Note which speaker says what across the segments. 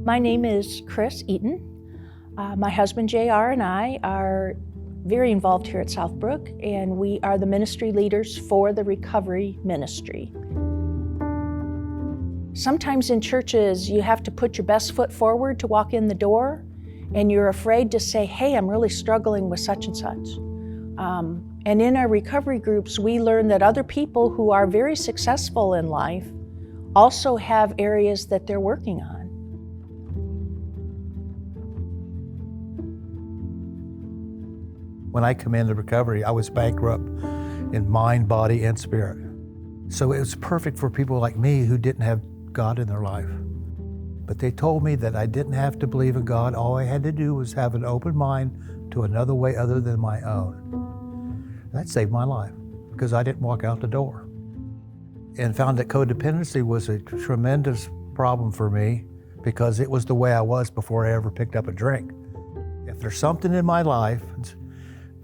Speaker 1: My name is Chris Eaton. My husband JR and I are very involved here at SouthBrook, and we are the ministry leaders for the recovery ministry. Sometimes in churches you have to put your best foot forward to walk in the door, and you're afraid to say, hey, I'm really struggling with such and such. And in our recovery groups, we learn that other people who are very successful in life also have areas that they're working on.
Speaker 2: When I come into recovery, I was bankrupt in mind, body, and spirit. So it was perfect for people like me who didn't have God in their life. But they told me that I didn't have to believe in God. All I had to do was have an open mind to another way other than my own. That saved my life because I didn't walk out the door. And found that codependency was a tremendous problem for me because it was the way I was before I ever picked up a drink. If there's something in my life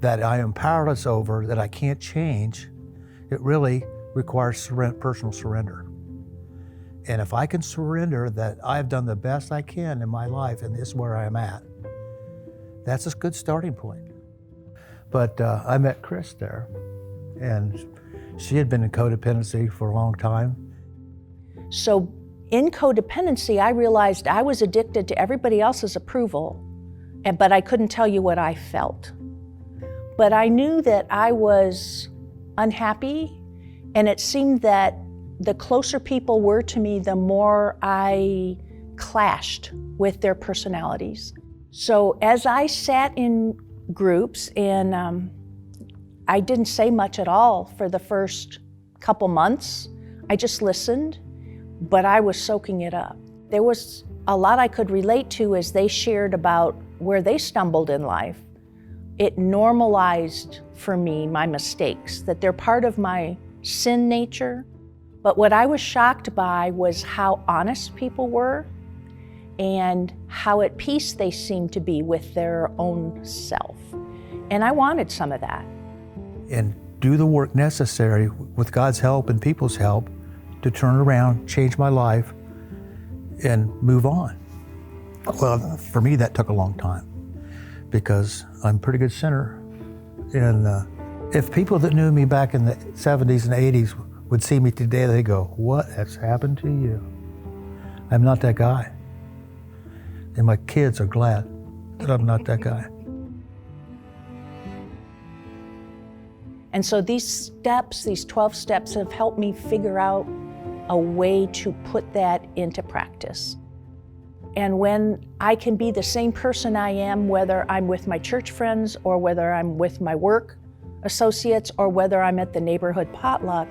Speaker 2: that I am powerless over, that I can't change, it really requires personal surrender. And if I can surrender that I've done the best I can in my life and this is where I'm at, that's a good starting point. But I met Chris there, and she had been in codependency for a long time.
Speaker 1: So in codependency, I realized I was addicted to everybody else's approval, but I couldn't tell you what I felt. But I knew that I was unhappy, and it seemed that the closer people were to me, the more I clashed with their personalities. So as I sat in groups, and I didn't say much at all for the first couple months, I just listened, but I was soaking it up. There was a lot I could relate to as they shared about where they stumbled in life. It normalized for me my mistakes, that they're part of my sin nature. But what I was shocked by was how honest people were and how at peace they seemed to be with their own self. And I wanted some of that.
Speaker 2: And do the work necessary with God's help and people's help to turn around, change my life, and move on. Well, for me, that took a long time because I'm a pretty good sinner. And if people that knew me back in the 70s and 80s would see me today, they go, what has happened to you? I'm not that guy. And my kids are glad that I'm not that guy.
Speaker 1: And so these steps, these 12 steps, have helped me figure out a way to put that into practice. And when I can be the same person I am, whether I'm with my church friends or whether I'm with my work associates or whether I'm at the neighborhood potluck,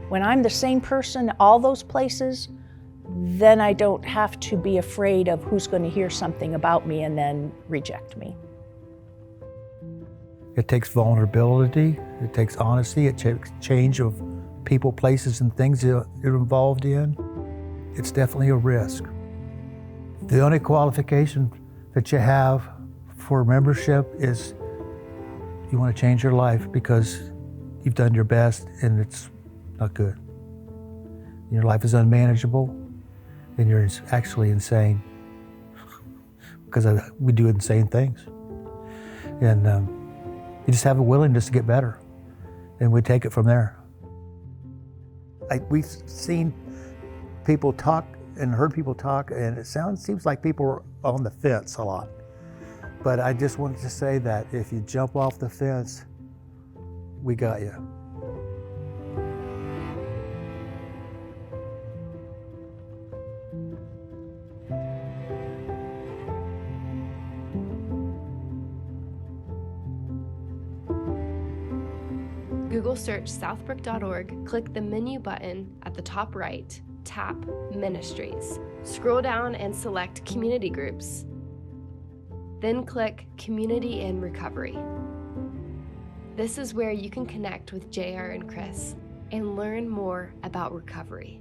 Speaker 1: when I'm the same person all those places, then I don't have to be afraid of who's going to hear something about me and then reject me.
Speaker 2: It takes vulnerability, it takes honesty, it takes change of people, places, and things that you're involved in. It's definitely a risk. The only qualification that you have for membership is you want to change your life because you've done your best and it's not good. Your life is unmanageable and you're actually insane because we do insane things. And you just have a willingness to get better and we take it from there. We've seen people talk and heard people talk, and it seems like people are on the fence a lot. But I just wanted to say that if you jump off the fence, we got you.
Speaker 3: Google search southbrook.org, click the menu button at the top right, tap Ministries. Scroll down and select Community Groups. Then click Community in Recovery. This is where you can connect with JR and Chris and learn more about recovery.